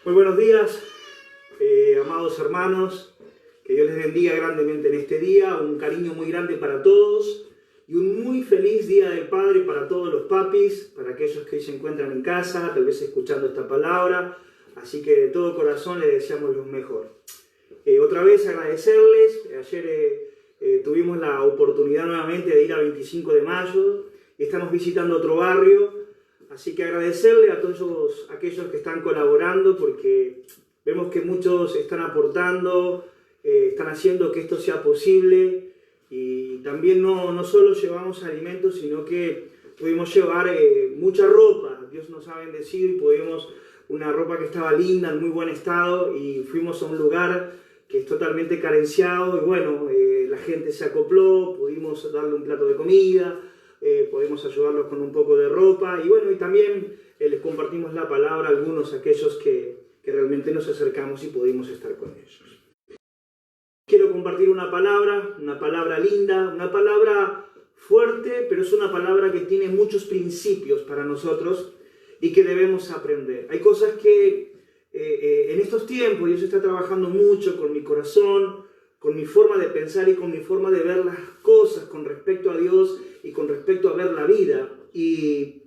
Muy buenos días, amados hermanos, que Dios les bendiga grandemente en este día, un cariño muy grande para todos y un muy feliz Día del Padre para todos los papis, para aquellos que hoy se encuentran en casa, tal vez escuchando esta palabra, así que de todo corazón les deseamos lo mejor. Otra vez agradecerles, ayer tuvimos la oportunidad nuevamente de ir a 25 de mayo y estamos visitando otro barrio. Así que agradecerle a todos aquellos que están colaborando porque vemos que muchos están aportando, están haciendo que esto sea posible y también no solo llevamos alimentos, sino que pudimos llevar mucha ropa. Dios nos ha bendecido y pudimos una ropa que estaba linda, en muy buen estado y fuimos a un lugar que es totalmente carenciado y bueno, la gente se acopló, pudimos darle un plato de comida. Podemos ayudarlos con un poco de ropa y bueno, y también les compartimos la palabra a algunos, aquellos que realmente nos acercamos y pudimos estar con ellos. Quiero compartir una palabra linda, una palabra fuerte, pero es una palabra que tiene muchos principios para nosotros y que debemos aprender. Hay cosas que en estos tiempos Dios está trabajando mucho con mi corazón, con mi forma de pensar y con mi forma de ver las cosas con respecto a Dios y con respecto a ver la vida. Y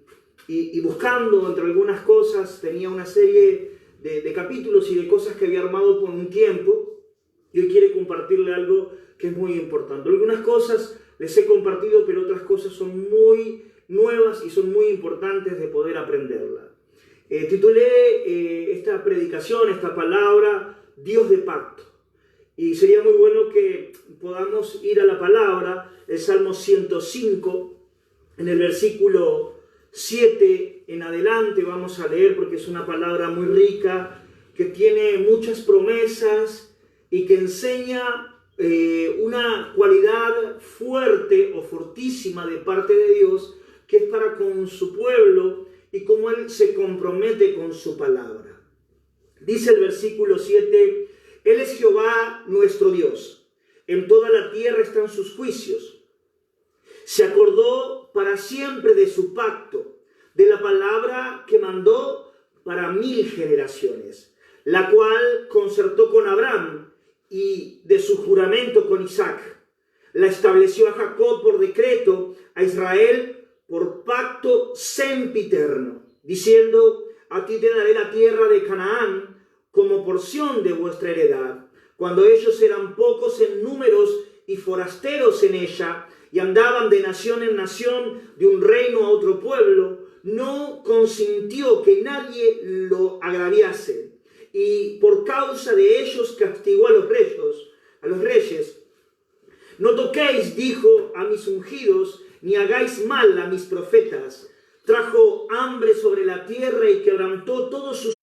buscando entre algunas cosas, tenía una serie de capítulos y de cosas que había armado por un tiempo, y hoy quiero compartirle algo que es muy importante. Algunas cosas les he compartido, pero otras cosas son muy nuevas y son muy importantes de poder aprenderla. Titulé esta predicación, esta palabra, Dios de pacto. Y sería muy bueno que podamos ir a la palabra, el Salmo 105, en el versículo 7 en adelante vamos a leer porque es una palabra muy rica, que tiene muchas promesas y que enseña una cualidad fuerte o fortísima de parte de Dios, que es para con su pueblo y cómo Él se compromete con su palabra. Dice el versículo 7, Él es Jehová nuestro Dios, en toda la tierra están sus juicios. Se acordó para siempre de su pacto, de la palabra que mandó para 1000 generaciones, la cual concertó con Abraham y de su juramento con Isaac. La estableció a Jacob por decreto, a Israel por pacto sempiterno, diciendo, a ti te daré la tierra de Canaán, como porción de vuestra heredad, cuando ellos eran pocos en números y forasteros en ella, y andaban de nación en nación, de un reino a otro pueblo, no consintió que nadie lo agraviase, y por causa de ellos castigó a los reyes. No toquéis, dijo, a mis ungidos, ni hagáis mal a mis profetas. Trajo hambre sobre la tierra y quebrantó todos sus.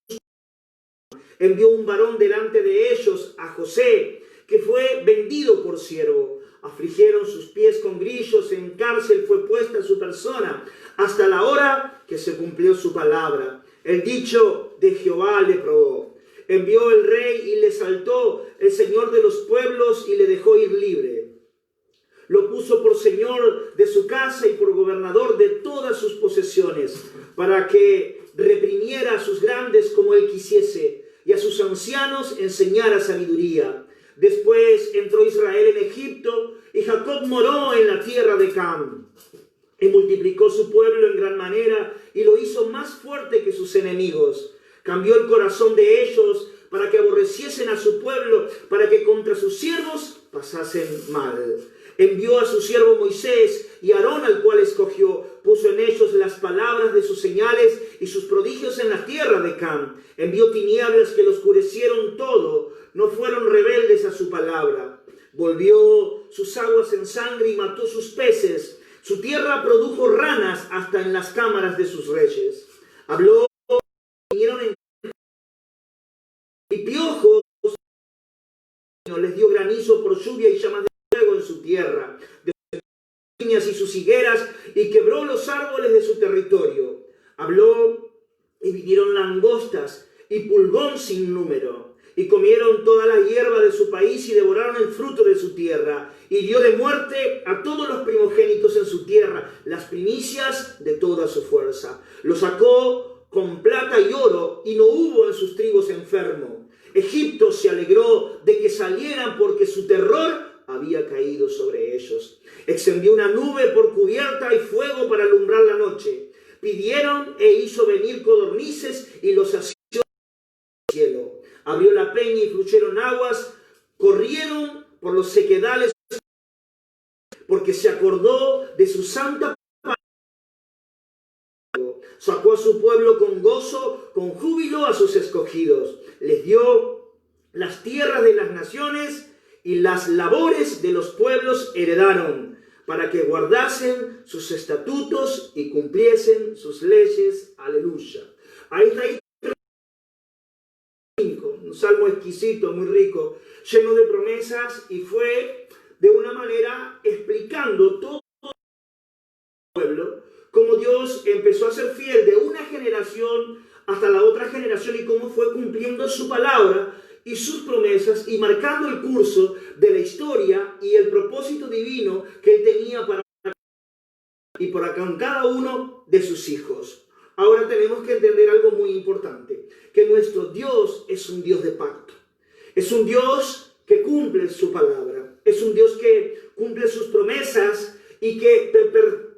Envió un varón delante de ellos, a José, que fue vendido por siervo. Afligieron sus pies con grillos, en cárcel fue puesta su persona, hasta la hora que se cumplió su palabra. El dicho de Jehová le probó. Envió el rey y le saltó el Señor de los pueblos y le dejó ir libre. Lo puso por señor de su casa y por gobernador de todas sus posesiones, para que reprimiera a sus grandes como él quisiese, y a sus ancianos enseñara sabiduría. Después entró Israel en Egipto, y Jacob moró en la tierra de Cam. Y multiplicó su pueblo en gran manera, y lo hizo más fuerte que sus enemigos. Cambió el corazón de ellos, para que aborreciesen a su pueblo, para que contra sus siervos pasasen mal. Envió a su siervo Moisés y Aarón, al cual escogió, puso en ellos las palabras de sus señales y sus prodigios en la tierra de Cam. Envió tinieblas que lo oscurecieron todo, no fueron rebeldes a su palabra. Volvió sus aguas en sangre y mató sus peces. Su tierra produjo ranas hasta en las cámaras de sus reyes. Habló, vinieron en y piojos, les dio granizo por lluvia y llamas de fuego en su tierra, de sus viñas y sus higueras, y quebró los árboles de su territorio. Habló, y vinieron langostas y pulgón sin número, y comieron toda la hierba de su país y devoraron el fruto de su tierra, y dio de muerte a todos los primogénitos en su tierra, las primicias de toda su fuerza. Lo sacó con plata y oro, y no hubo en sus tribus enfermo. Egipto se alegró de que salieran, porque su terror había caído sobre ellos. Extendió una nube por cubierta y fuego para alumbrar la noche. Pidieron e hizo venir codornices y los asió del cielo. Abrió la peña y fluyeron aguas, corrieron por los sequedales, porque se acordó de su santa palabra. Sacó a su pueblo con gozo, con júbilo a sus escogidos. Les dio las tierras de las naciones, y las labores de los pueblos heredaron, para que guardasen sus estatutos y cumpliesen sus leyes. Aleluya. Ahí está un salmo exquisito, muy rico, lleno de promesas, y fue de una manera explicando todo el pueblo, cómo Dios empezó a ser fiel de una generación hasta la otra generación, y cómo fue cumpliendo su palabra y sus promesas, y marcando el curso de la historia y el propósito divino que Él tenía para y por con cada uno de sus hijos. Ahora tenemos que entender algo muy importante, que nuestro Dios es un Dios de pacto. Es un Dios que cumple su palabra. Es un Dios que cumple sus promesas y que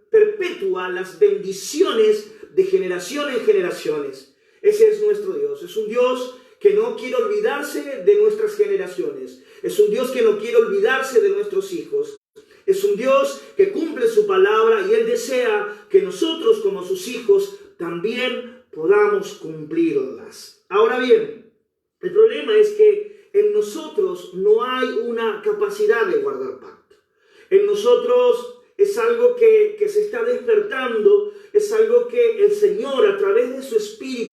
perpetúa las bendiciones de generación en generaciones. Ese es nuestro Dios. Es un Dios que no quiere olvidarse de nuestras generaciones. Es un Dios que no quiere olvidarse de nuestros hijos. Es un Dios que cumple su palabra, y Él desea que nosotros, como sus hijos, también podamos cumplirlas. Ahora bien, el problema es que en nosotros no hay una capacidad de guardar pacto. En nosotros es algo que se está despertando, es algo que el Señor, a través de su Espíritu,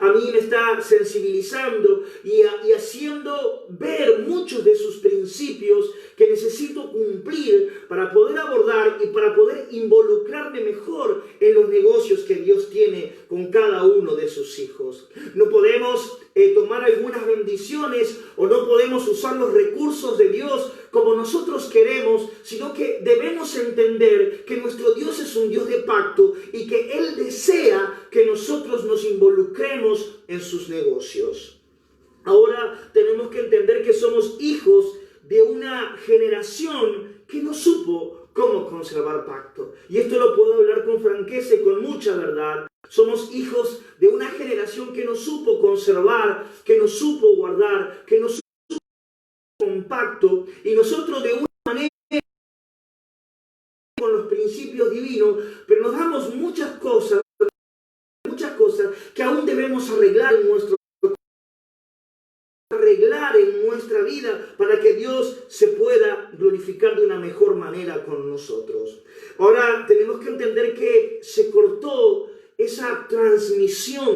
a mí me está sensibilizando y haciendo ver muchos de sus principios que necesito cumplir para poder abordar y para poder involucrarme mejor en los negocios que Dios tiene con cada uno de sus hijos. No podemos tomar algunas bendiciones, o no podemos usar los recursos de Dios como nosotros queremos, sino que debemos entender que nuestro Dios es un Dios de pacto, y que Él desea que nosotros nos involucremos en sus negocios. Ahora tenemos que entender que somos hijos de una generación que no supo cómo conservar pacto. Y esto lo puedo hablar con franqueza y con mucha verdad. Somos hijos de una generación que no supo conservar, que no supo guardar, que no supo con pacto, y nosotros de una manera con los principios divinos, pero nos damos muchas cosas que aún debemos arreglar en nuestra vida para que Dios se pueda glorificar de una mejor manera con nosotros. Ahora tenemos que entender que se cortó esa transmisión.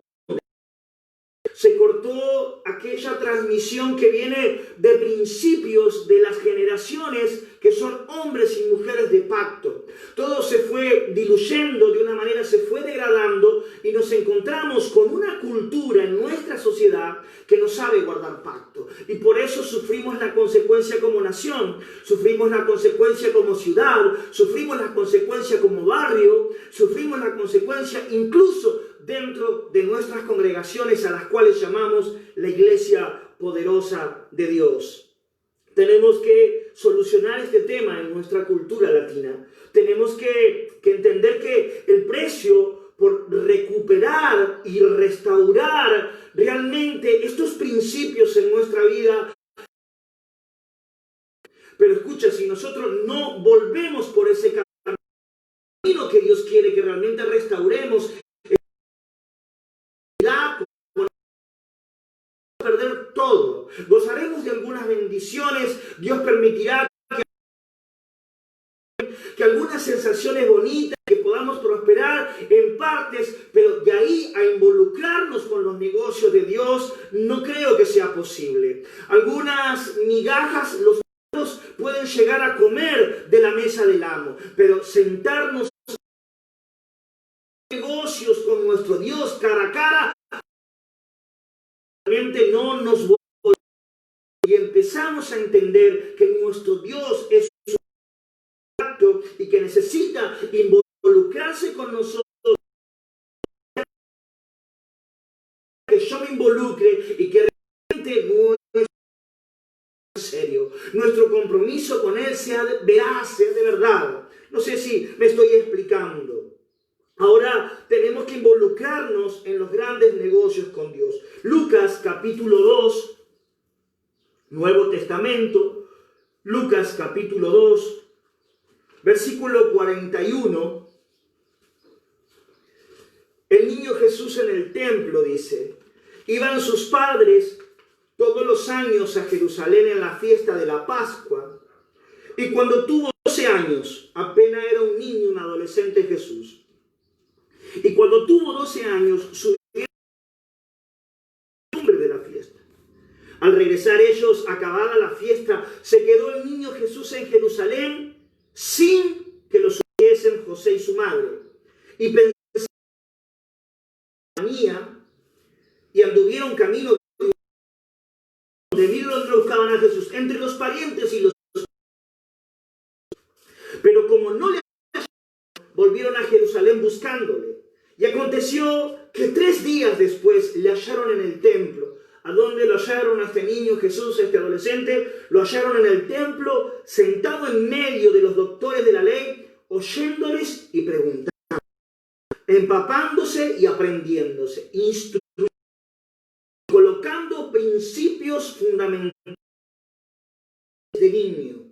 Se cortó aquella transmisión que viene de principios de las generaciones, que son hombres y mujeres de pacto. Todo se fue diluyendo de una manera, se fue degradando, y nos encontramos con una cultura en nuestra sociedad que no sabe guardar pacto. Y por eso sufrimos la consecuencia como nación, sufrimos la consecuencia como ciudad, sufrimos la consecuencia como barrio, sufrimos la consecuencia incluso dentro de nuestras congregaciones, a las cuales llamamos la Iglesia Poderosa de Dios. Tenemos que solucionar este tema en nuestra cultura latina. Tenemos que entender que el precio por recuperar y restaurar realmente estos principios en nuestra vida. Pero escucha, si nosotros no volvemos por ese camino que Dios quiere que realmente restauremos, perder todo. Gozaremos de algunas bendiciones. Dios permitirá que algunas sensaciones bonitas, que podamos prosperar en partes, pero de ahí a involucrarnos con los negocios de Dios, no creo que sea posible. Algunas migajas los pueden llegar a comer de la mesa del amo, pero sentarnos en negocios con nuestro Dios cara a cara, realmente no nos volvemos, y empezamos a entender que nuestro Dios es un pacto y que necesita involucrarse con nosotros yo me involucre y que realmente no es serio. Nuestro compromiso con Él sea veraz, sea de verdad. No sé si me estoy explicando. Ahora tenemos que involucrarnos en los grandes negocios con Dios. Lucas capítulo 2, Nuevo Testamento, Lucas capítulo 2, versículo 41. El niño Jesús en el templo, dice, iban sus padres todos los años a Jerusalén en la fiesta de la Pascua, y cuando tuvo 12 años, apenas era un niño, un adolescente Jesús. Y cuando tuvo 12 años, subió la cumbre de la fiesta. Al regresar ellos, acabada la fiesta, se quedó el niño Jesús en Jerusalén sin que lo supiesen José y su madre. Y pensaron y anduvieron camino de mil donde buscaban a Jesús, entre los parientes y los... Pero como no le volvieron a Jerusalén buscándole. Y aconteció que 3 días después le hallaron en el templo. ¿A dónde lo hallaron a este niño Jesús, este adolescente? Lo hallaron en el templo, sentado en medio de los doctores de la ley, oyéndoles y preguntando, empapándose y aprendiéndose, instruyendo, colocando principios fundamentales de niño.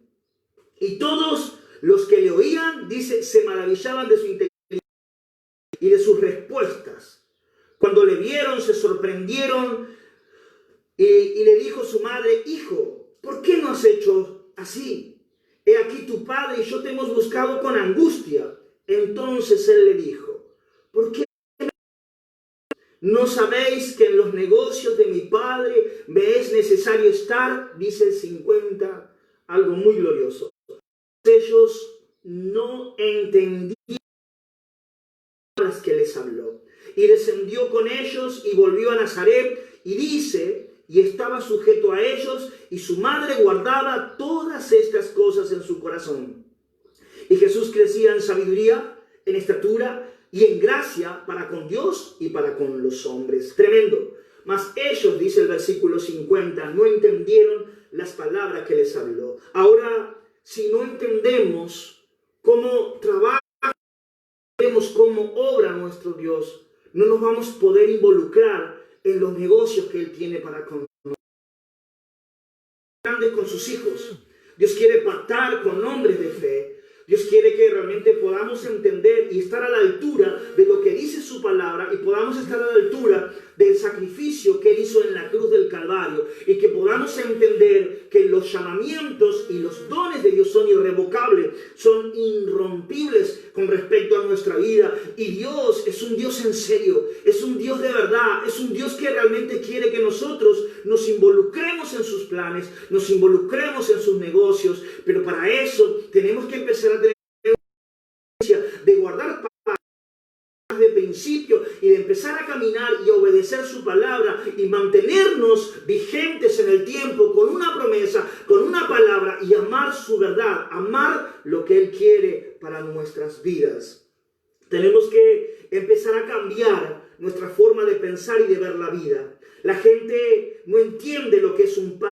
Y todos los que le oían, dice, se maravillaban de su inteligencia y de sus respuestas. Cuando le vieron, se sorprendieron y le dijo su madre, hijo, ¿por qué no has hecho así? He aquí tu padre y yo te hemos buscado con angustia. Entonces él le dijo, ¿por qué no sabéis que en los negocios de mi padre me es necesario estar? Dice el 50, algo muy glorioso. Ellos no entendían las que les habló. Y descendió con ellos y volvió a Nazaret, y dice, y estaba sujeto a ellos, y su madre guardaba todas estas cosas en su corazón. Y Jesús crecía en sabiduría, en estatura y en gracia para con Dios y para con los hombres. Tremendo. Mas ellos, dice el versículo 50, no entendieron las palabras que les habló. Ahora, si no entendemos cómo trabaja, cómo obra nuestro Dios, no nos vamos a poder involucrar en los negocios que Él tiene para con nosotros. Grandes con sus hijos. Dios quiere pactar con hombres de fe. Dios quiere que realmente podamos entender y estar a la altura de lo que dice su palabra y podamos estar a la altura del sacrificio que Él hizo en la cruz del Calvario y que podamos entender que los llamamientos y los dones de Dios son irrevocables, son irrompibles con respecto a nuestra vida. Y Dios es un Dios en serio, es un Dios de verdad, es un Dios que realmente quiere que nosotros nos involucremos en sus planes, nos involucremos en sus negocios, pero para eso tenemos que empezar a tener de guardar de principio y de empezar a caminar y obedecer su palabra y mantenernos vigentes en el tiempo con una promesa, con una palabra y amar su verdad, amar lo que Él quiere para nuestras vidas. Tenemos que empezar a cambiar nuestra forma de pensar y de ver la vida. La gente no entiende lo que es un pacto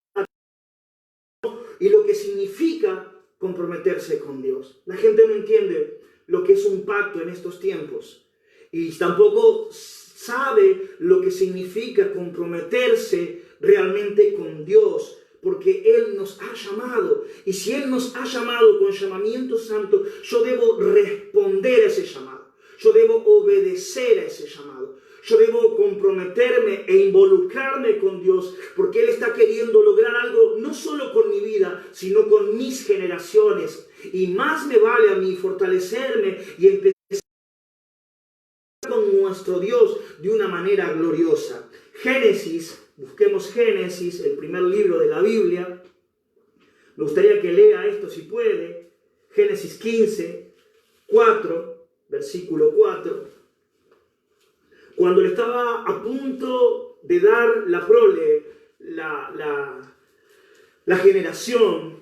y lo que significa comprometerse con Dios. La gente no entiende lo que es un pacto en estos tiempos. Y tampoco sabe lo que significa comprometerse realmente con Dios, porque Él nos ha llamado. Y si Él nos ha llamado con llamamiento santo, yo debo responder a ese llamado. Yo debo obedecer a ese llamado. Yo debo comprometerme e involucrarme con Dios, porque Él está queriendo lograr algo no solo con mi vida, sino con mis generaciones. Y más me vale a mí fortalecerme y empezar con nuestro Dios de una manera gloriosa. Génesis, busquemos Génesis, el primer libro de la Biblia. Me gustaría que lea esto si puede. Génesis 15, 4, versículo 4. Cuando le estaba a punto de dar la prole, la generación,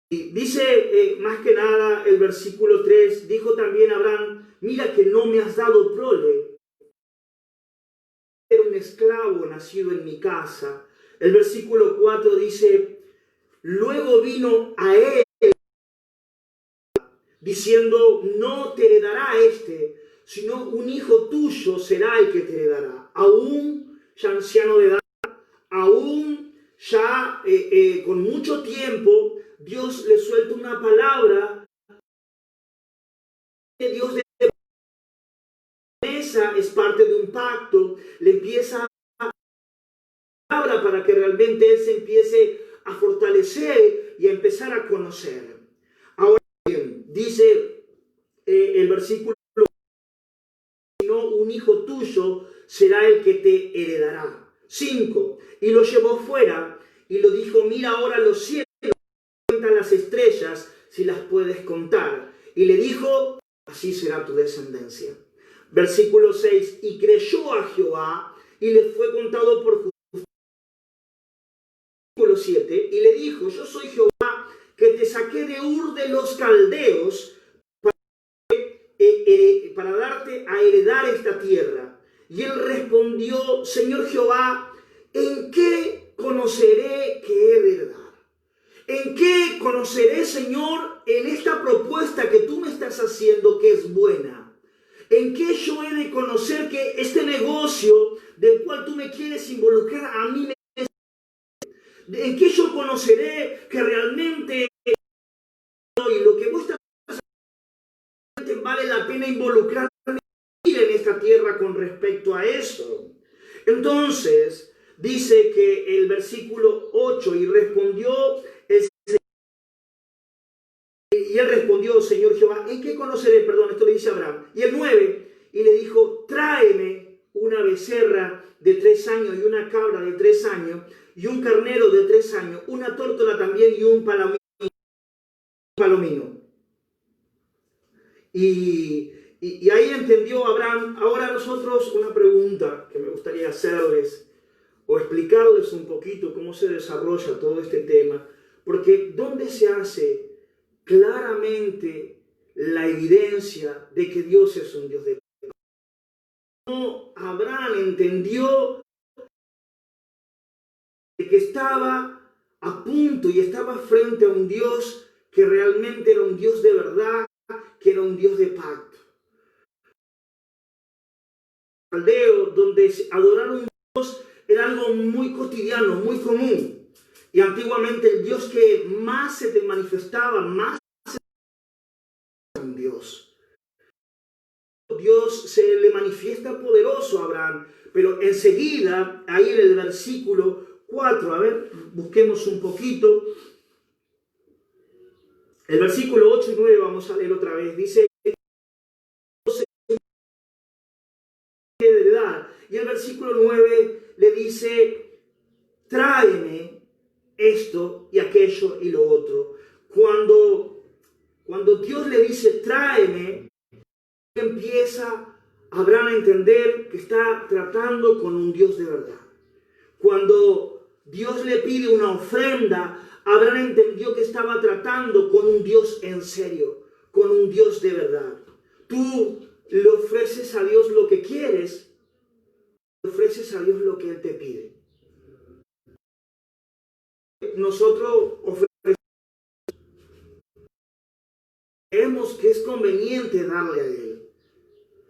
y dice más que nada el versículo 3, dijo también Abraham, mira que no me has dado prole, esclavo nacido en mi casa. El versículo 4 dice, luego vino a él diciendo, no te heredará este, sino un hijo tuyo será el que te heredará. Aún ya anciano de edad, aún ya con mucho tiempo, Dios le suelta una palabra. Dios de promesa es parte de un pacto, le empieza a palabra para que realmente él se empiece a fortalecer y a empezar a conocer. Ahora bien, dice el versículo, sino un hijo tuyo será el que te heredará. 5. Y lo llevó fuera y lo dijo, mira ahora los cielos, cuenta las estrellas si las puedes contar. Y le dijo, así será tu descendencia. Versículo 6. Y creyó a Jehová y le fue contado por justicia. Versículo 7. Y le dijo, yo soy Jehová que te saqué de Ur de los Caldeos para darte a heredar esta tierra. Y él respondió, Señor Jehová, ¿en qué conoceré que he de heredar? ¿En qué conoceré, Señor, en esta propuesta que tú me estás haciendo que es buena? ¿En qué yo he de conocer que este negocio del cual tú me quieres involucrar a mí me... ¿En qué yo conoceré que realmente y lo que vos estás haciendo vale la pena involucrarme en esta tierra con respecto a eso? Entonces, dice que el versículo 8, y él respondió, Señor Jehová, ¿en qué conoceré? Perdón, esto le dice Abraham. Y el 9, y le dijo, tráeme una becerra de 3 años y una cabra de 3 años y un carnero de 3 años, una tórtola también y un palomino. Y ahí entendió Abraham. Ahora nosotros una pregunta que me gustaría hacerles o explicarles un poquito cómo se desarrolla todo este tema, porque ¿dónde se hace claramente la evidencia de que Dios es un Dios de paz? No, Abraham entendió que estaba a punto y estaba frente a un Dios que realmente era un Dios de verdad, que era un Dios de pacto. Caldeo, donde adorar a un Dios era algo muy cotidiano, muy común. Y antiguamente el Dios que más se te manifestaba, más un Dios. Dios se le manifiesta poderoso a Abraham, pero enseguida, ahí en el versículo 4, a ver, busquemos un poquito. El versículo 8 y 9 vamos a leer otra vez. Dice, y el versículo 9 le dice, tráeme esto y aquello y lo otro. Cuando Dios le dice, tráeme, empieza Abraham a entender que está tratando con un Dios de verdad. Cuando Dios le pide una ofrenda, Abraham entendió que estaba tratando con un Dios en serio, con un Dios de verdad. Tú le ofreces a Dios lo que quieres, le ofreces a Dios lo que Él te pide. Nosotros creemos que es conveniente darle a Él,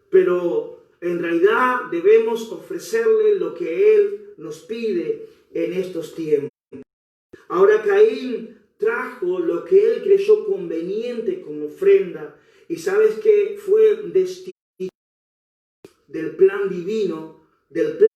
pero en realidad debemos ofrecerle lo que Él nos pide en estos tiempos. Ahora Caín trajo lo que él creyó conveniente como ofrenda, y sabes que fue destituido del plan divino, del plan.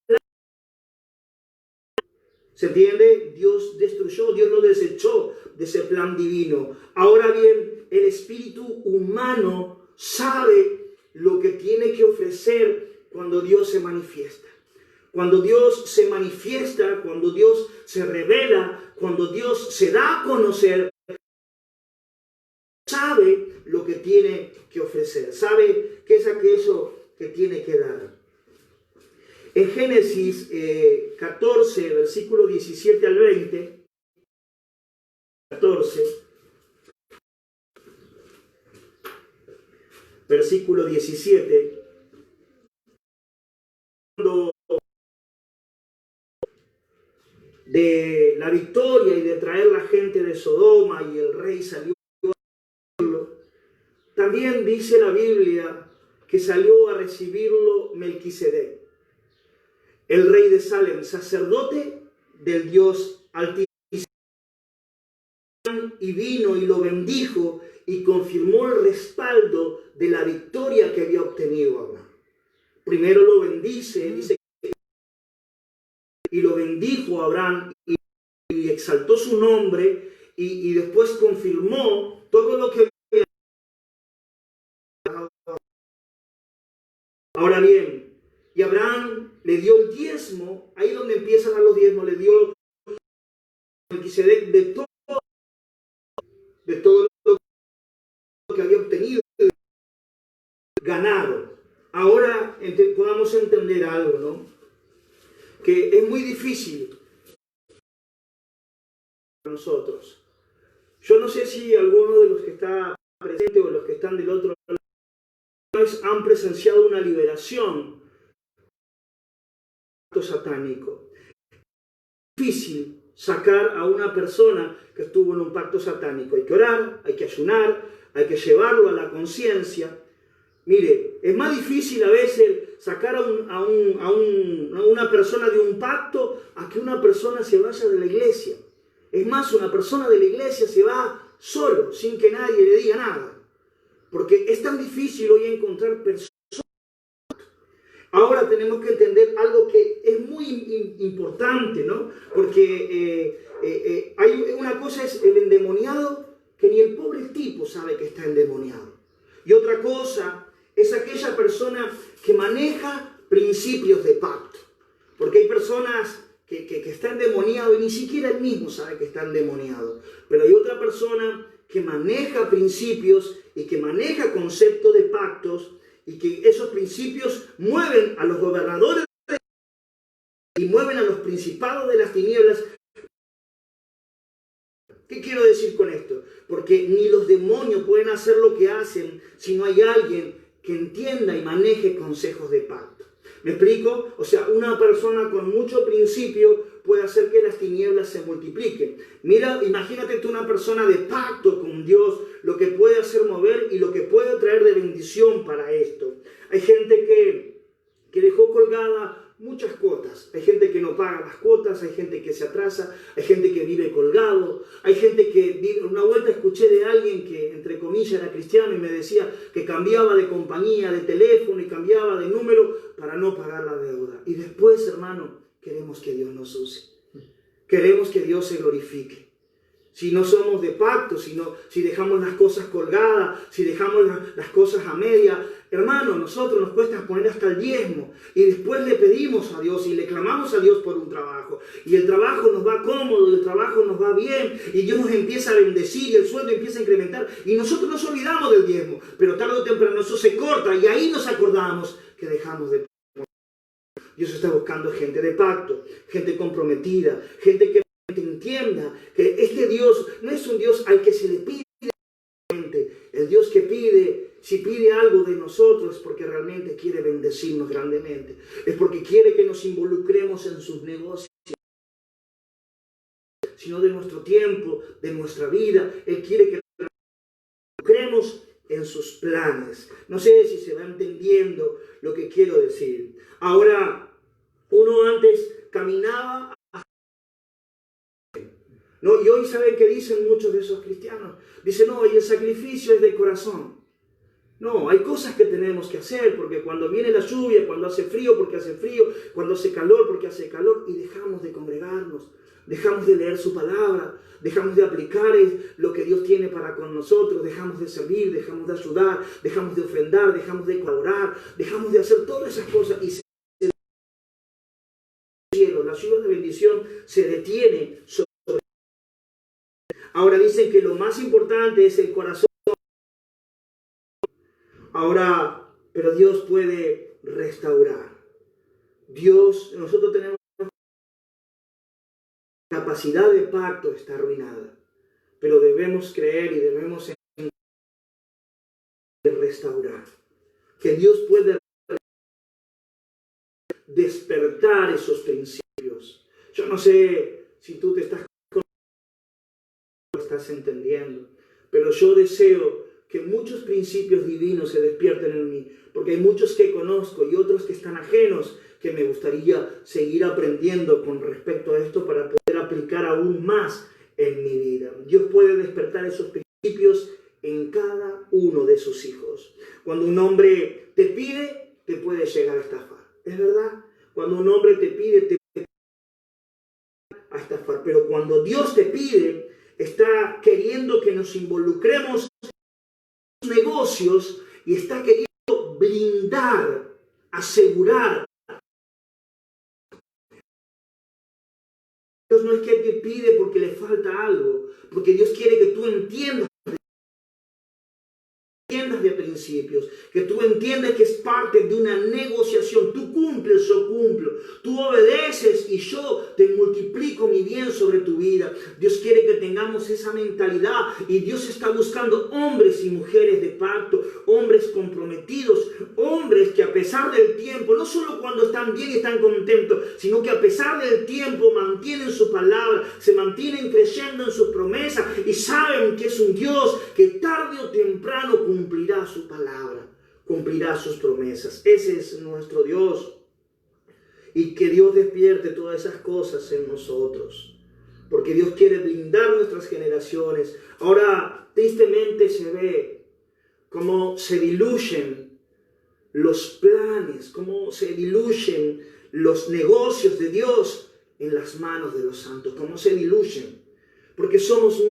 ¿Se entiende? Dios destruyó, Dios lo desechó de ese plan divino. Ahora bien, el espíritu humano sabe lo que tiene que ofrecer cuando Dios se manifiesta. Cuando Dios se manifiesta, cuando Dios se revela, cuando Dios se da a conocer, sabe lo que tiene que ofrecer, sabe qué es aquello que tiene que dar. En Génesis 14, versículo 17 al 20, 14, versículo 17, cuando de la victoria y de traer la gente de Sodoma y el rey salió a recibirlo, también dice la Biblia que salió a recibirlo Melquisedec, el rey de Salem, sacerdote del Dios Altísimo, y vino y lo bendijo y confirmó el respaldo de la victoria que había obtenido Abraham. Primero lo bendice, dice, y lo bendijo Abraham y exaltó su nombre y después confirmó todo lo que había. Ahora bien, y Abraham le dio el diezmo, ahí donde empiezan a los diezmos, le dio Melquisedec de todo lo que había obtenido, ganado. Ahora podamos entender algo, ¿no? Que es muy difícil para nosotros. Yo no sé si alguno de los que está presente o los que están del otro lado han presenciado una liberación satánico. Es difícil sacar a una persona que estuvo en un pacto satánico. Hay que orar, hay que ayunar, hay que llevarlo a la conciencia. Mire, es más difícil a veces sacar a una persona de un pacto a que una persona se vaya de la iglesia. Es más, una persona de la iglesia se va solo, sin que nadie le diga nada. Porque es tan difícil hoy encontrar personas. Ahora tenemos que entender algo que es muy importante, ¿no? Porque hay una cosa es el endemoniado, que ni el pobre tipo sabe que está endemoniado. Y otra cosa es aquella persona que maneja principios de pacto. Porque hay personas que está endemoniado y ni siquiera él mismo sabe que está endemoniado. Pero hay otra persona que maneja principios y que maneja conceptos de pactos y que esos principios mueven a los gobernadores y mueven a los principados de las tinieblas. ¿Qué quiero decir con esto? Porque ni los demonios pueden hacer lo que hacen si no hay alguien que entienda y maneje consejos de pacto. ¿Me explico? O sea, una persona con mucho principio puede hacer que las tinieblas se multipliquen. Mira, imagínate tú una persona de pacto con Dios, lo que puede hacer mover y lo que puede traer de bendición para esto. Hay gente que dejó colgada muchas cuotas. Hay gente que no paga las cuotas, hay gente que se atrasa, hay gente que vive colgado, hay gente que vive... Una vuelta escuché de alguien que, entre comillas, era cristiano y me decía que cambiaba de compañía, de teléfono y cambiaba de número para no pagar la deuda. Y después, hermano, queremos que Dios nos use. Queremos que Dios se glorifique. Si no somos de pacto, si dejamos las cosas colgadas, si dejamos las cosas a media, hermano, nosotros nos cuesta poner hasta el diezmo y después le pedimos a Dios y le clamamos a Dios por un trabajo y el trabajo nos va cómodo, el trabajo nos va bien y Dios nos empieza a bendecir y el sueldo empieza a incrementar y nosotros nos olvidamos del diezmo, pero tarde o temprano eso se corta y ahí nos acordamos que dejamos de... Dios está buscando gente de pacto, gente comprometida, gente que entienda que este Dios no es un Dios al que se le pide. El Dios que pide, si pide algo de nosotros es porque realmente quiere bendecirnos grandemente. Es porque quiere que nos involucremos en sus negocios, sino de nuestro tiempo, de nuestra vida. Él quiere que nos involucremos en sus planes. No sé si se va entendiendo lo que quiero decir. Ahora, uno antes caminaba, ¿no? Y hoy saben que dicen muchos de esos cristianos. Dicen, no, y el sacrificio es de corazón. No, hay cosas que tenemos que hacer, porque cuando viene la lluvia, cuando hace frío, porque hace frío, cuando hace calor, porque hace calor, y dejamos de congregarnos, dejamos de leer su palabra, dejamos de aplicar lo que Dios tiene para con nosotros, dejamos de servir, dejamos de ayudar, dejamos de ofrendar, dejamos de colaborar, dejamos de hacer todas esas cosas, y la lluvia de bendición se detiene sobre. Ahora dicen que lo más importante es el corazón. Ahora, pero Dios puede restaurar. Nosotros tenemos capacidad de pacto, está arruinada. Pero debemos creer y debemos restaurar. Que Dios puede despertar esos principios. Yo no sé si tú estás entendiendo. Pero yo deseo que muchos principios divinos se despierten en mí, porque hay muchos que conozco y otros que están ajenos, que me gustaría seguir aprendiendo con respecto a esto para poder aplicar aún más en mi vida. Dios puede despertar esos principios en cada uno de sus hijos. Cuando un hombre te pide, te puede llegar a estafar. ¿Es verdad? Cuando un hombre te pide, te puede a estafar. Pero cuando Dios te pide, está queriendo que nos involucremos en los negocios y está queriendo blindar, asegurar. Dios no es que te pide porque le falta algo, porque Dios quiere que tú entiendas de principios, que tú entiendas que es parte de una negociación. Tú cumples, yo cumplo, tú obedeces y yo te multiplico mi bien sobre tu vida. Dios quiere que tengamos esa mentalidad y Dios está buscando hombres y mujeres de pacto, hombres comprometidos, hombres que a pesar del tiempo, no solo cuando están bien y están contentos, sino que a pesar del tiempo mantienen su palabra, se mantienen creyendo en sus promesas y saben que es un Dios que tarde o temprano cumplirá su palabra, cumplirá sus promesas. Ese es nuestro Dios. Y que Dios despierte todas esas cosas en nosotros, porque Dios quiere blindar nuestras generaciones. Ahora, tristemente se ve cómo se diluyen los planes, cómo se diluyen los negocios de Dios en las manos de los santos, cómo se diluyen, porque somos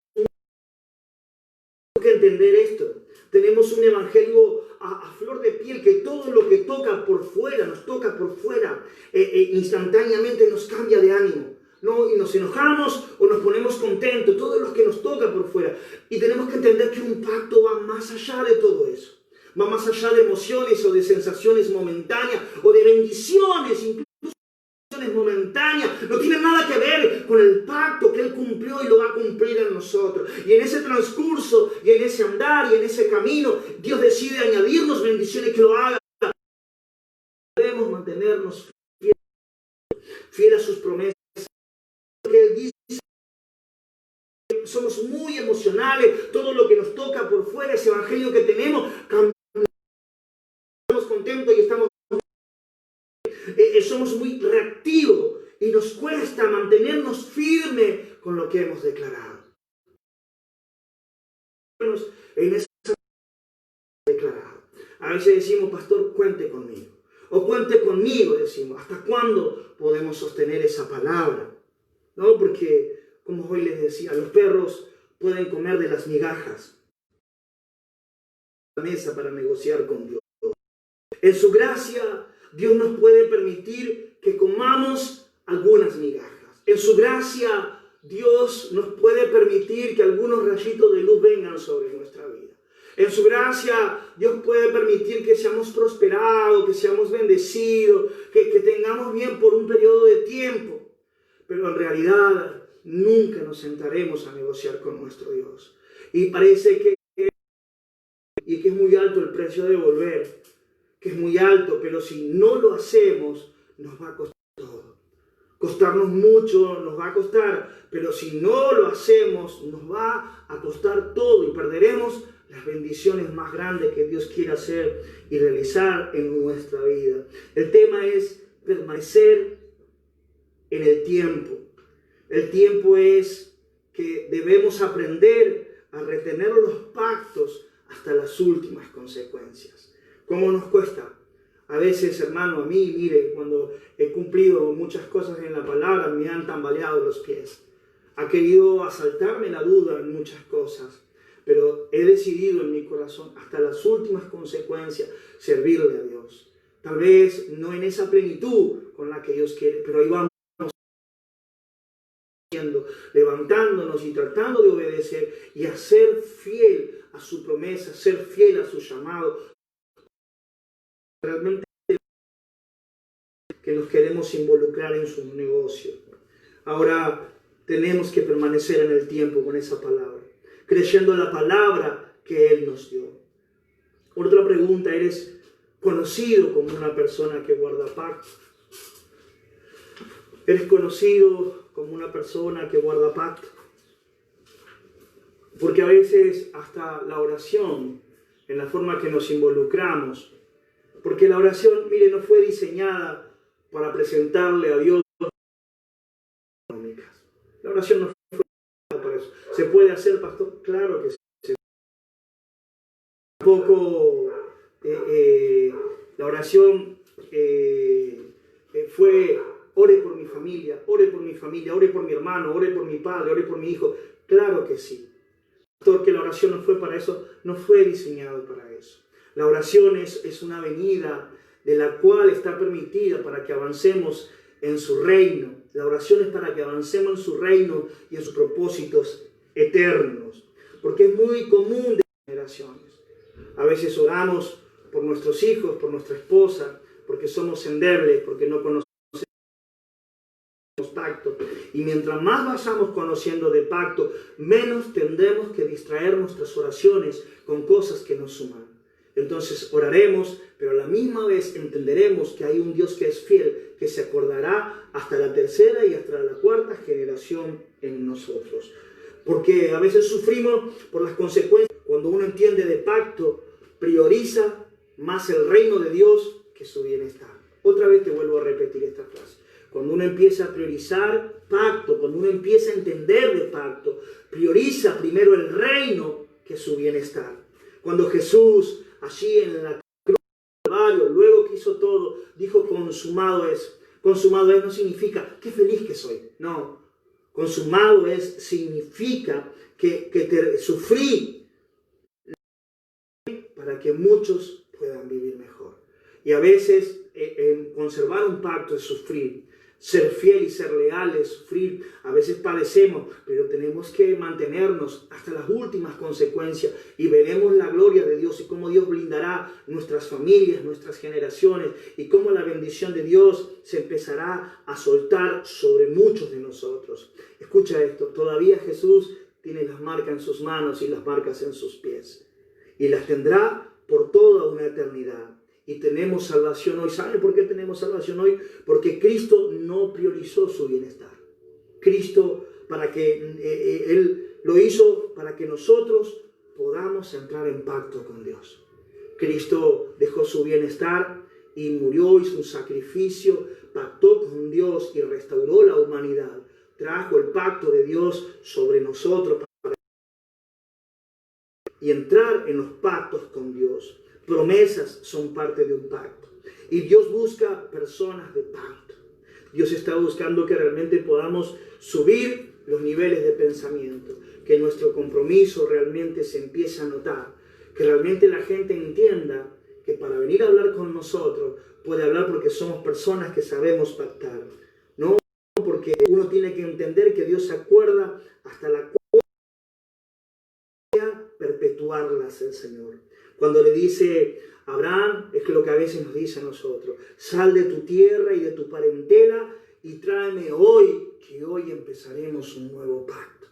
que entender esto. Tenemos un evangelio a flor de piel, que todo lo que toca por fuera, nos toca por fuera, instantáneamente nos cambia de ánimo, ¿no? Y nos enojamos o nos ponemos contentos, todo lo que nos toca por fuera. Y tenemos que entender que un pacto va más allá de todo eso. Va más allá de emociones o de sensaciones momentáneas o de bendiciones, incluso momentánea, no tiene nada que ver con el pacto que Él cumplió y lo va a cumplir en nosotros. Y en ese transcurso, y en ese andar, y en ese camino, Dios decide añadirnos bendiciones que lo haga. Debemos mantenernos fieles a sus promesas. Porque Él dice, somos muy emocionales, todo lo que nos toca por fuera, ese evangelio que tenemos, estamos contentos y estamos somos muy reactivos y nos cuesta mantenernos firmes con lo que hemos declarado. En esa declarado. A veces decimos, pastor, cuente conmigo. O cuente conmigo, decimos. ¿Hasta cuándo podemos sostener esa palabra? ¿No? Porque, como hoy les decía, los perros pueden comer de las migajas. La mesa para negociar con Dios. En su gracia, Dios nos puede permitir que comamos algunas migajas. En su gracia, Dios nos puede permitir que algunos rayitos de luz vengan sobre nuestra vida. En su gracia, Dios puede permitir que seamos prosperados, que seamos bendecidos, que tengamos bien por un periodo de tiempo. Pero en realidad, nunca nos sentaremos a negociar con nuestro Dios. Y parece que es muy alto el precio de volver, que es muy alto, pero si no lo hacemos, nos va a costar todo. Costarnos mucho nos va a costar, pero si no lo hacemos, nos va a costar todo y perderemos las bendiciones más grandes que Dios quiere hacer y realizar en nuestra vida. El tema es permanecer en el tiempo. El tiempo es que debemos aprender a retener los pactos hasta las últimas consecuencias. ¿Cómo nos cuesta? A veces, hermano, a mí, mire, cuando he cumplido muchas cosas en la palabra, me han tambaleado los pies. Ha querido asaltarme la duda en muchas cosas, pero he decidido en mi corazón, hasta las últimas consecuencias, servirle a Dios. Tal vez no en esa plenitud con la que Dios quiere, pero ahí vamos levantándonos y tratando de obedecer y a ser fiel a su promesa, ser fiel a su llamado. Realmente que nos queremos involucrar en su negocio. Ahora tenemos que permanecer en el tiempo con esa palabra, creyendo la palabra que Él nos dio. Otra pregunta, ¿eres conocido como una persona que guarda pacto? ¿Eres conocido como una persona que guarda pacto. Porque a veces hasta la oración, en la forma que nos involucramos, porque la oración, mire, no fue diseñada para presentarle a Dios económicas. La oración no fue diseñada para eso. ¿Se puede hacer, pastor? Claro que sí. Tampoco la oración fue ore por mi familia, ore por mi familia, ore por mi hermano, ore por mi padre, ore por mi hijo. Claro que sí. Pastor, que la oración no fue para eso, no fue diseñado para eso. La oración es una venida de la cual está permitida para que avancemos en su reino. La oración es para que avancemos en su reino y en sus propósitos eternos. Porque es muy común de generaciones. A veces oramos por nuestros hijos, por nuestra esposa, porque somos endebles, porque no conocemos pacto. Y mientras más vayamos conociendo de pacto, menos tendremos que distraer nuestras oraciones con cosas que nos suman. Entonces oraremos, pero a la misma vez entenderemos que hay un Dios que es fiel, que se acordará hasta la tercera y hasta la cuarta generación en nosotros. Porque a veces sufrimos por las consecuencias. Cuando uno entiende de pacto, prioriza más el reino de Dios que su bienestar. Otra vez te vuelvo a repetir esta frase. Cuando uno empieza a priorizar pacto, cuando uno empieza a entender de pacto, prioriza primero el reino que su bienestar. Cuando Jesús, allí en la cruz del Calvario, luego que hizo todo, dijo consumado es. Consumado es no significa qué feliz que soy. No, consumado es significa que sufrí para que muchos puedan vivir mejor. Y a veces conservar un pacto es sufrir. Ser fiel y ser leal es sufrir. A veces padecemos, pero tenemos que mantenernos hasta las últimas consecuencias y veremos la gloria de Dios y cómo Dios blindará nuestras familias, nuestras generaciones y cómo la bendición de Dios se empezará a soltar sobre muchos de nosotros. Escucha esto, todavía Jesús tiene las marcas en sus manos y las marcas en sus pies y las tendrá por toda una eternidad. Y tenemos salvación hoy. ¿Saben por qué tenemos salvación hoy? Porque Cristo no priorizó su bienestar. Cristo, Él lo hizo para que nosotros podamos entrar en pacto con Dios. Cristo dejó su bienestar y murió, hizo un sacrificio, pactó con Dios y restauró la humanidad. Trajo el pacto de Dios sobre nosotros y entrar en los pactos con Dios. Promesas son parte de un pacto. Y Dios busca personas de pacto. Dios está buscando que realmente podamos subir los niveles de pensamiento. Que nuestro compromiso realmente se empiece a notar. Que realmente la gente entienda que para venir a hablar con nosotros puede hablar porque somos personas que sabemos pactar. No porque uno tiene que entender que Dios se acuerda hasta la cual perpetuarlas el Señor. Cuando le dice a Abraham, es que lo que a veces nos dice a nosotros, sal de tu tierra y de tu parentela y tráeme hoy, que hoy empezaremos un nuevo pacto,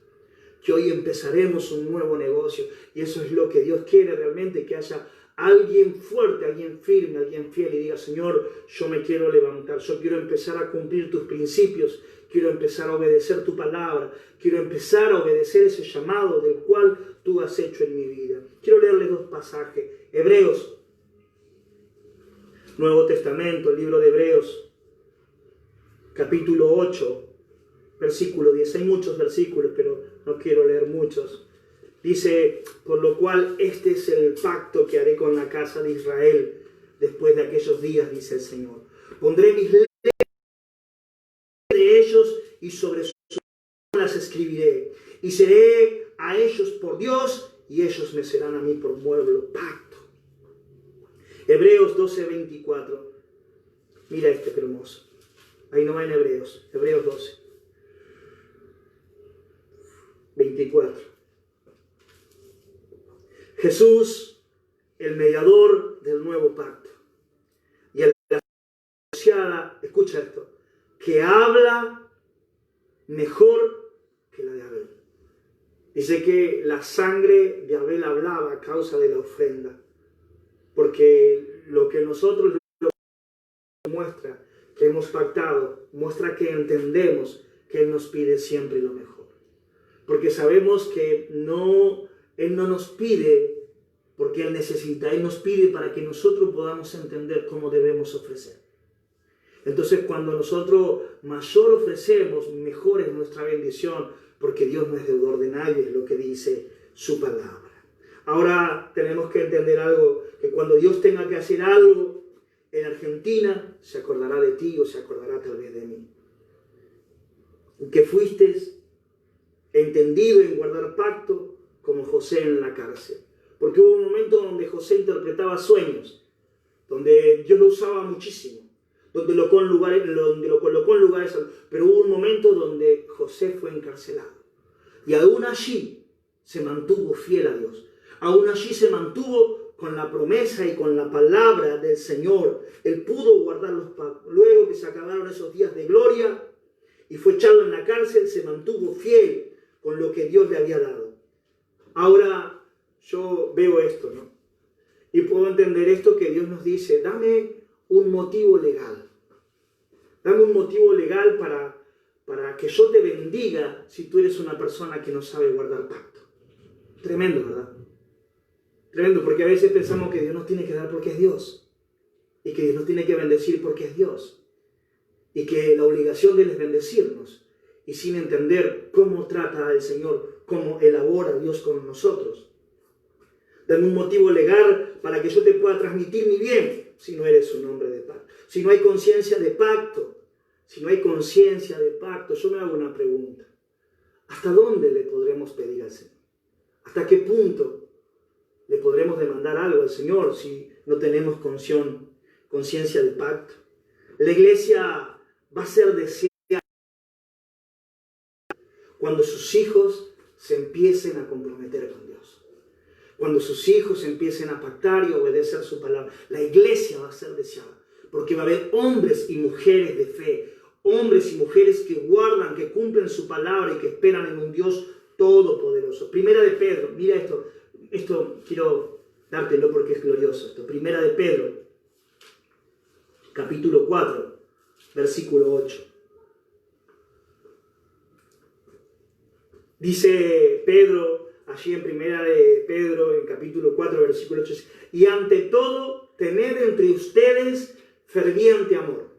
que hoy empezaremos un nuevo negocio. Y eso es lo que Dios quiere realmente, que haya alguien fuerte, alguien firme, alguien fiel y diga, Señor, yo me quiero levantar, yo quiero empezar a cumplir tus principios, quiero empezar a obedecer tu palabra, quiero empezar a obedecer ese llamado del cual tú has hecho en mi vida. Quiero leerles dos pasajes. Hebreos, Nuevo Testamento, el libro de Hebreos, capítulo 8, versículo 10. Hay muchos versículos, pero no quiero leer muchos. Dice, por lo cual este es el pacto que haré con la casa de Israel después de aquellos días, dice el Señor. Pondré mis leyes de ellos y sobre sus las escribiré. Y seré a ellos por Dios y ellos me serán a mí por pueblo. Pacto. Hebreos 12, 24. Mira este que hermoso. Ahí no va en Hebreos. Hebreos 12, 24. Jesús, el mediador del nuevo pacto. Y a la asociada, escucha esto, que habla mejor que la de Abel. Dice que la sangre de Abel hablaba a causa de la ofrenda. Porque lo que nosotros muestra que hemos pactado, muestra que entendemos que Él nos pide siempre lo mejor. Porque sabemos que Él no nos pide porque Él necesita, Él nos pide para que nosotros podamos entender cómo debemos ofrecer. Entonces, cuando nosotros mayor ofrecemos, mejor es nuestra bendición, porque Dios no es deudor de nadie, es lo que dice su palabra. Ahora tenemos que entender algo, que cuando Dios tenga que hacer algo en Argentina, se acordará de ti o se acordará tal vez de mí. Que fuiste entendido en guardar pacto como José en la cárcel. Porque hubo un momento donde José interpretaba sueños, donde Dios lo usaba muchísimo, donde lo colocó en lugares, pero hubo un momento donde José fue encarcelado. Y aún allí se mantuvo fiel a Dios. Aún allí se mantuvo con la promesa y con la palabra del Señor. Él pudo guardar los pactos. Luego que se acabaron esos días de gloria y fue echado en la cárcel, se mantuvo fiel con lo que Dios le había dado. Ahora yo veo esto, ¿no? Y puedo entender esto que Dios nos dice, dame un motivo legal. Dame un motivo legal para que yo te bendiga si tú eres una persona que no sabe guardar pacto. Tremendo, ¿verdad? Tremendo, porque a veces pensamos que Dios nos tiene que dar porque es Dios. Y que Dios nos tiene que bendecir porque es Dios. Y que la obligación de Él es bendecirnos. Y sin entender cómo trata el Señor, cómo elabora Dios con nosotros. Dame un motivo legal para que yo te pueda transmitir mi bien, si no eres un hombre de pacto. Si no hay conciencia de pacto, yo me hago una pregunta. ¿Hasta dónde le podremos pedir al Señor? ¿Hasta qué punto le podremos demandar algo al Señor si no tenemos conciencia de pacto? La iglesia va a ser deseada cuando sus hijos se empiecen a comprometer con Dios. Cuando sus hijos empiecen a pactar y a obedecer su palabra, la iglesia va a ser deseada. Porque va a haber hombres y mujeres de fe, hombres y mujeres que guardan, que cumplen su palabra y que esperan en un Dios todopoderoso. Primera de Pedro, mira esto quiero dártelo porque es glorioso esto. Primera de Pedro, capítulo 4, versículo 8. Dice Pedro, allí en Primera de Pedro, en capítulo 4, versículo 8, y ante todo, tened entre ustedes ferviente amor.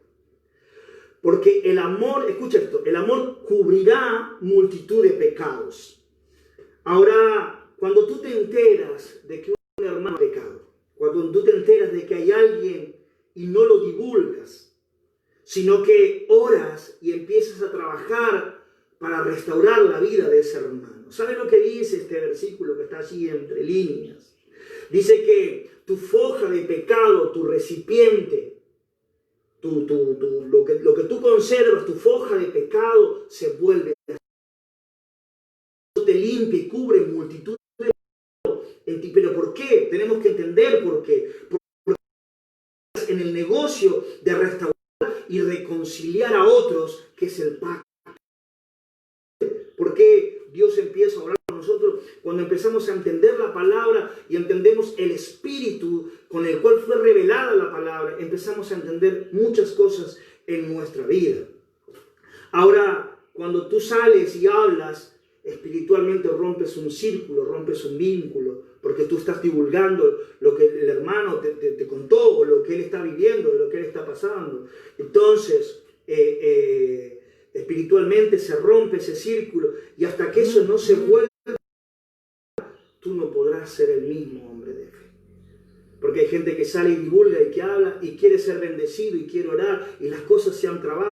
Porque el amor, escucha esto, el amor cubrirá multitud de pecados. Ahora, cuando tú te enteras de que un hermano ha pecado, cuando tú te enteras de que hay alguien y no lo divulgas, sino que oras y empiezas a trabajar para restaurar la vida de ese hermano. ¿Sabes lo que dice este versículo que está allí entre líneas? Dice que tu foja de pecado, tu recipiente, lo que tú conservas, tu foja de pecado, se vuelve te limpia y cubre multitud de pecados en ti. ¿Pero por qué? Tenemos que entender por qué. Porque en el negocio de restaurar y reconciliar a otros, que es el pacto. ¿Por qué Dios empieza a orar con nosotros? Cuando empezamos a entender la palabra y entendemos el espíritu con el cual fue revelada la palabra, empezamos a entender muchas cosas en nuestra vida. Ahora, cuando tú sales y hablas, espiritualmente rompes un círculo, rompes un vínculo, porque tú estás divulgando lo que el hermano te contó, o lo que él está viviendo, de lo que él está pasando. Entonces, espiritualmente se rompe ese círculo, y hasta que eso no se vuelva, tú no podrás ser el mismo hombre de fe. Porque hay gente que sale y divulga y que habla y quiere ser bendecido y quiere orar y las cosas se han trabado.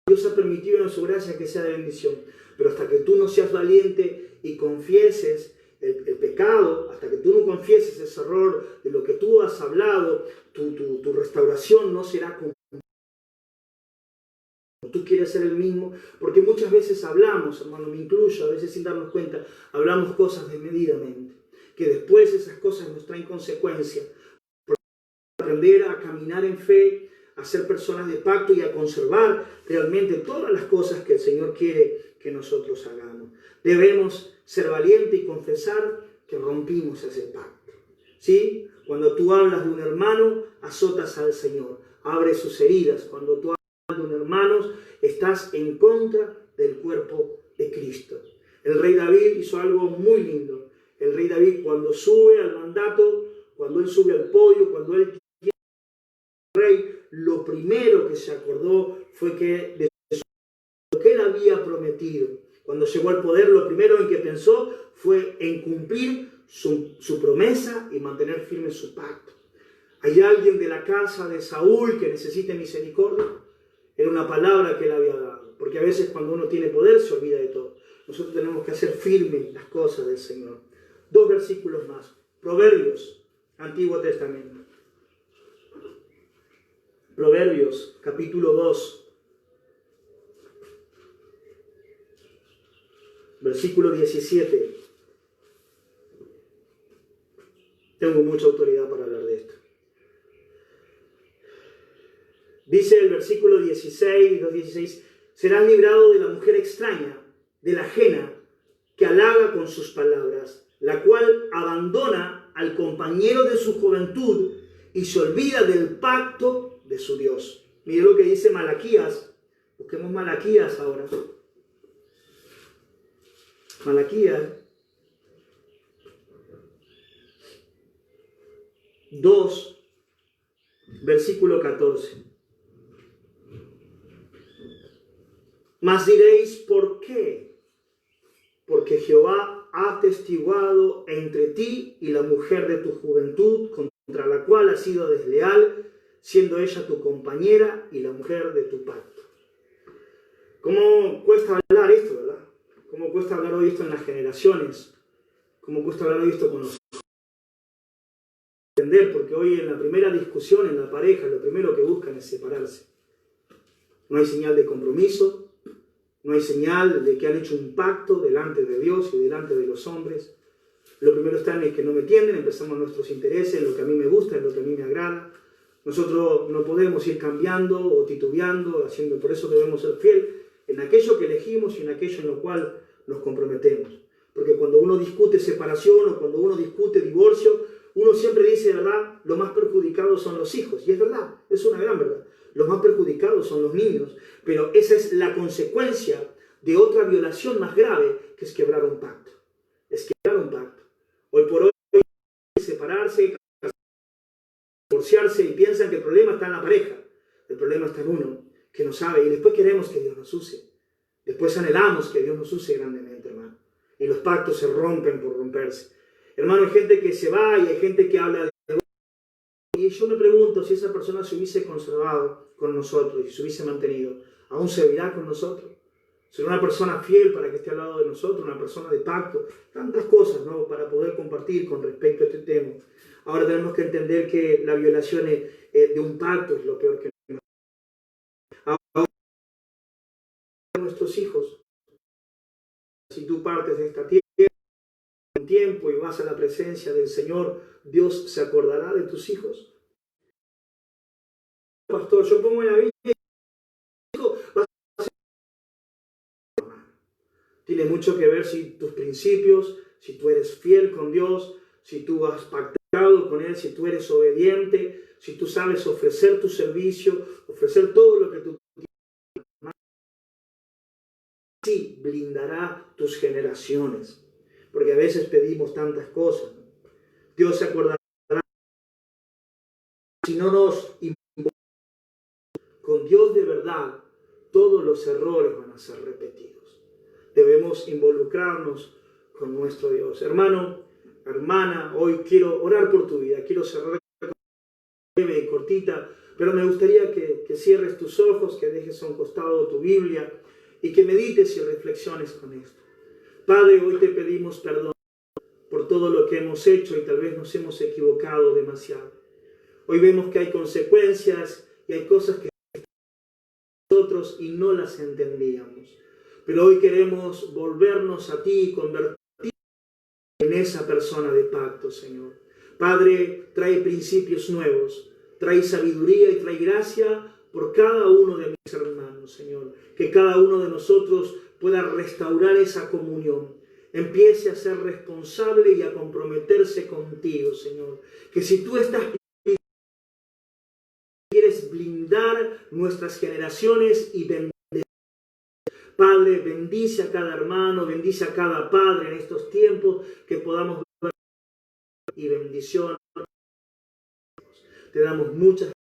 Dios ha permitido en su gracia que sea de bendición, pero hasta que tú no seas valiente y confieses el pecado, hasta que tú no confieses ese error de lo que tú has hablado, tu restauración no será completa. Tú quieres ser el mismo, porque muchas veces hablamos, hermano, me incluyo, a veces sin darnos cuenta, hablamos cosas desmedidamente, que después esas cosas nos traen consecuencias. Aprender a caminar en fe, a ser personas de pacto y a conservar realmente todas las cosas que el Señor quiere que nosotros hagamos. Debemos ser valientes y confesar que rompimos ese pacto. ¿Sí? Cuando tú hablas de un hermano, azotas al Señor, abre sus heridas. Cuando tú hablas de un hermano, estás estás en contra del cuerpo de Cristo. El rey David hizo algo muy lindo. El rey David, cuando sube al mandato, cuando él sube al podio, cuando él quiere ser rey, lo primero que se acordó fue que de lo que él había prometido. Cuando llegó al poder, lo primero en que pensó fue en cumplir su promesa y mantener firme su pacto. ¿Hay alguien de la casa de Saúl que necesite misericordia? Era una palabra que él había dado. Porque a veces cuando uno tiene poder se olvida de todo. Nosotros tenemos que hacer firmes las cosas del Señor. 2 versículos más. Proverbios, Antiguo Testamento. Proverbios, capítulo 2. Versículo 17. Tengo mucha autoridad para hablar de esto. Dice el versículo 16, los 16, serás librado de la mujer extraña, de la ajena, que halaga con sus palabras, la cual abandona al compañero de su juventud y se olvida del pacto de su Dios. Mire lo que dice Malaquías. Busquemos Malaquías ahora. Malaquías 2, versículo 14. Mas diréis, ¿por qué? Porque Jehová ha atestiguado entre ti y la mujer de tu juventud, contra la cual has sido desleal, siendo ella tu compañera y la mujer de tu pacto. ¿Cómo cuesta hablar esto, verdad? ¿Cómo cuesta hablar hoy esto en las generaciones? ¿Cómo cuesta hablar hoy esto con los entender? Porque hoy en la primera discusión en la pareja, lo primero que buscan es separarse. No hay señal de compromiso. No hay señal de que han hecho un pacto delante de Dios y delante de los hombres. Lo primero está en el que no me entienden, empezamos nuestros intereses, en lo que a mí me gusta, en lo que a mí me agrada. Nosotros no podemos ir cambiando o titubeando, haciendo, por eso debemos ser fiel en aquello que elegimos y en aquello en lo cual nos comprometemos. Porque cuando uno discute separación o cuando uno discute divorcio, uno siempre dice, ¿verdad?, lo más perjudicados son los hijos. Y es verdad, es una gran verdad. Los más perjudicados son los niños, pero esa es la consecuencia de otra violación más grave, que es quebrar un pacto. Es quebrar un pacto. Hoy por hoy, separarse, divorciarse y piensan que el problema está en la pareja. El problema está en uno, que no sabe, y después queremos que Dios nos use. Después anhelamos que Dios nos use grandemente, hermano. Y los pactos se rompen por romperse. Hermano, hay gente que se va y hay gente que habla de... Y yo me pregunto si esa persona se hubiese conservado con nosotros y se hubiese mantenido, ¿aún servirá con nosotros? ¿Será una persona fiel para que esté al lado de nosotros, una persona de pacto? Tantas cosas, ¿no?, para poder compartir con respecto a este tema. Ahora tenemos que entender que la violación de un pacto es lo peor que nos pasa. Ahora, nuestros hijos, si tú partes de esta tierra un tiempo y vas a la presencia del Señor, ¿Dios se acordará de tus hijos? Pastor, yo pongo en la Biblia, tiene mucho que ver si tus principios, si tú eres fiel con Dios, si tú has pactado con Él, si tú eres obediente, si tú sabes ofrecer tu servicio, ofrecer todo lo que tú tienes. Sí, blindará tus generaciones, porque a veces pedimos tantas cosas. Dios se acordará si no nos involucramos con Dios de verdad. Todos los errores van a ser repetidos. Debemos involucrarnos con nuestro Dios. Hermano, hermana, hoy quiero orar por tu vida. Quiero cerrar breve y cortita, pero me gustaría que cierres tus ojos, que dejes a un costado tu Biblia y que medites y reflexiones con esto. Padre, hoy te pedimos perdón por todo lo que hemos hecho y tal vez nos hemos equivocado demasiado. Hoy vemos que hay consecuencias y hay cosas que nosotros y no las entendíamos. Pero hoy queremos volvernos a ti y convertirnos en esa persona de pacto, Señor. Padre, trae principios nuevos, trae sabiduría y trae gracia por cada uno de mis hermanos, Señor. Que cada uno de nosotros pueda restaurar esa comunión. Empiece a ser responsable y a comprometerse contigo, Señor. Que si tú estás quieres blindar nuestras generaciones y bendecir Padre, bendice a cada hermano, bendice a cada padre en estos tiempos, que podamos ver y bendición. Te damos muchas